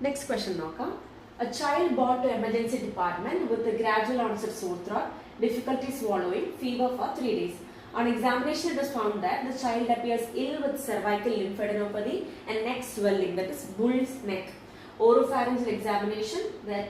Next question നോക്കാം. A child brought to emergency department with a gradual onset sore throat, difficulty swallowing, fever for 3 days. On examination, it was found that the child appears ill with cervical lymphadenopathy and neck swelling, that is bull's neck. Oropharyngeal examination, that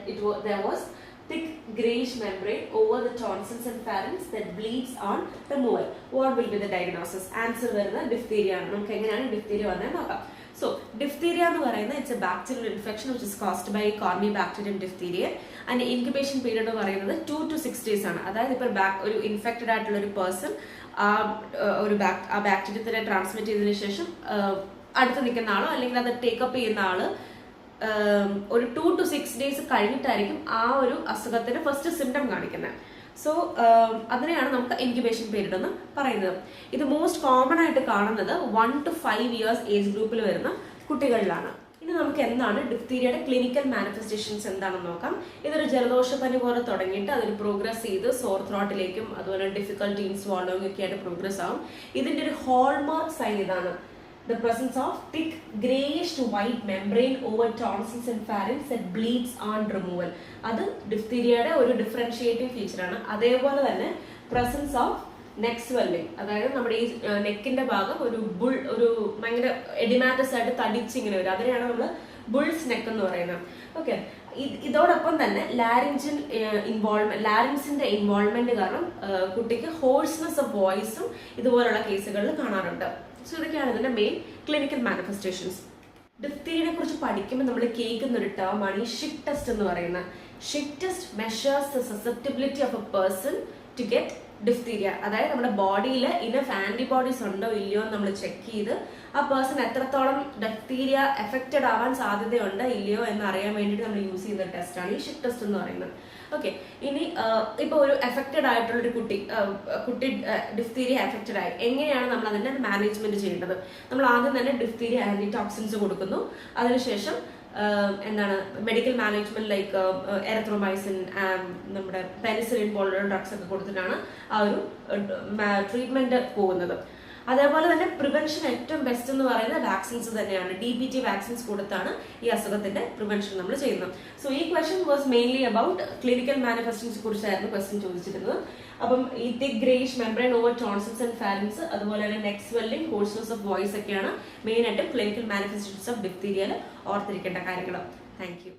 there was thick greyish membrane over the tonsils and pharynx that bleeds on removal. What will be the diagnosis? Answer വരുന്നത് diphtheria ആണ്. നമുക്ക് എങ്ങനെയാണ് diphtheria വന്നത് നോക്കാം. So, diphtheria എന്ന് പറയുന്നത് it's a bacterial infection which is caused by Corynebacterium diphtheriae and incubation period എന്ന് പറയുന്നത് 2 to 6 days ആണ്. അതായത് ഇപ്പോൾ ഒരു ഇൻഫെക്റ്റഡ് ആയിട്ടുള്ള ഒരു പേഴ്സൺ ആ ബാക്ടീരിയത്തിനെ ട്രാൻസ്മിറ്റ് ചെയ്തതിനു ശേഷം അടുത്ത് നിൽക്കുന്ന ആളോ അല്ലെങ്കിൽ അത് ടേക്കപ്പ് ചെയ്യുന്ന ആള് ഒരു 2 to 6 days കഴിഞ്ഞിട്ടായിരിക്കും ആ ഒരു അസുഖത്തിന് ഫസ്റ്റ് സിംറ്റം കാണിക്കുന്നത്. സോ അതിനെയാണ് നമുക്ക് ഇൻക്യുബേഷൻ പീരീഡ് എന്ന് പറയുന്നത്. ഇത് മോസ്റ്റ് കോമൺ ആയിട്ട് കാണുന്നത് 1 to 5 years ഏജ് ഗ്രൂപ്പിൽ വരുന്ന കുട്ടികളിലാണ്. ഇനി നമുക്ക് എന്താണ് ഡിഫ്തീരിയയുടെ ക്ലിനിക്കൽ മാനിഫെസ്റ്റേഷൻസ് എന്താണെന്ന് നോക്കാം. ഇതൊരു ജലദോഷപ്പനി പോലെ തുടങ്ങിയിട്ട് അതൊരു പ്രോഗ്രസ് ചെയ്ത് സോർ ത്രോട്ടിലേക്കും അതുപോലെ ഡിഫിക്കൽട്ടി ഇൻ സ്വാളോയിങ് ഒക്കെ ആയിട്ട് പ്രോഗ്രസ് ആവും. ഇതിന്റെ ഒരു ഹോൾമാർക്ക് സൈൻ ഇതാണ്: the presence of thick grayish to white membrane over tonsils and pharynx that bleeds on removal. അത് ഡിഫ്തീരിയയുടെ ഒരു ഡിഫറൻഷിയേറ്റിംഗ് ഫീച്ചർ ആണ്. അതേപോലെ തന്നെ പ്രസൻസ് ഓഫ് നെക്ക് സ്വെല്ലിംഗ്, അതായത് നമ്മുടെ ഈ നെക്കിന്റെ ഭാഗം ഒരു ഭയങ്കര എഡിമാറ്റസ് ആയിട്ട് തടിച്ചിങ്ങനെ വരും. അതിനെയാണ് നമ്മൾ ബുൾസ് നെക്ക് എന്ന് പറയുന്നത്. ഓക്കെ, ഇതോടൊപ്പം തന്നെ ലാരിൻസിന്റെ ഇൻവോൾവ്മെന്റ് കാരണം കുട്ടിക്ക് ഹോഴ്സ്നെസ് ഓഫ് വോയിസും ഇതുപോലുള്ള കേസുകളിൽ കാണാറുണ്ട്. സോ ഇതൊക്കെയാണ് ഇതിന്റെ മെയിൻ ക്ലിനിക്കൽ മാനിഫെസ്റ്റേഷൻസ്. ഡിഫ്തീരിയയെ കുറിച്ച് പഠിക്കുമ്പോൾ നമ്മൾ കേൾക്കുന്ന ഒരു ടേം ആണ് ഈ ഷിക് ടെസ്റ്റ് എന്ന് പറയുന്നത്. Schick test measures the susceptibility of a person to get diphtheria. അതായത് നമ്മുടെ ബോഡിയിൽ ഇനഫ് ആന്റിബോഡീസ് ഉണ്ടോ ഇല്ലയോ എന്ന് നമ്മൾ ചെക്ക് ചെയ്ത് ആ പേഴ്സൺ എത്രത്തോളം ഡിഫ്തീരിയ എഫക്റ്റഡ് ആവാൻ സാധ്യതയുണ്ടോ ഇല്ലയോ എന്ന് അറിയാൻ വേണ്ടിയിട്ട് നമ്മൾ യൂസ് ചെയ്യുന്ന ടെസ്റ്റാണ് ഈ ഷിക് ടെസ്റ്റ് എന്ന് പറയുന്നത്. ഓക്കെ, ഇനി ഇപ്പൊ ഒരു എഫക്റ്റഡ് ആയിട്ടുള്ള ഒരു കുട്ടി ഡിഫ്തീരിയ എഫക്റ്റഡ് ആയി എങ്ങനെയാണ് നമ്മൾ അതിന്റെ മാനേജ്മെന്റ് ചെയ്യേണ്ടത്? നമ്മൾ ആദ്യം തന്നെ ഡിഫ്തീരിയ ആന്റിടോക്സിൻസ് കൊടുക്കുന്നു. അതിനുശേഷം എന്താണ് മെഡിക്കൽ മാനേജ്മെന്റ് ലൈക്ക് എറിത്രോമൈസിൻ, നമ്മുടെ പെനിസിലിൻ പോലുള്ള ഡ്രഗ്സ് ഒക്കെ കൊടുത്തിട്ടാണ് ആ ഒരു ട്രീറ്റ്മെന്റ് പോകുന്നത്. അതേപോലെ തന്നെ പ്രിവെൻഷൻ ഏറ്റവും ബെസ്റ്റ് എന്ന് പറയുന്നത് വാക്സിൻസ് തന്നെയാണ്. DPT വാക്സിൻസ് കൊടുത്താണ് ഈ അസുഖത്തിന്റെ പ്രിവെൻഷൻ നമ്മൾ ചെയ്യുന്നത്. സോ ഈ question was mainly about clinical manifestations കുറിച്ചായിരുന്നു ക്വസ്റ്റ്യൻ ചോദിച്ചിരുന്നത്. അപ്പം ഈ thick greyish membrane over tonsils and pharynx, അതുപോലെ തന്നെ neck swelling, hoarseness of voice ഒക്കെയാണ് മെയിൻ ആയിട്ട് ക്ലിനിക്കൽ മാനിഫെസ്റ്റേഷൻസ് ഓഫ് ഡിഫ്തീരിയയിൽ ഓർത്തിരിക്കേണ്ട കാര്യങ്ങൾ. Thank U.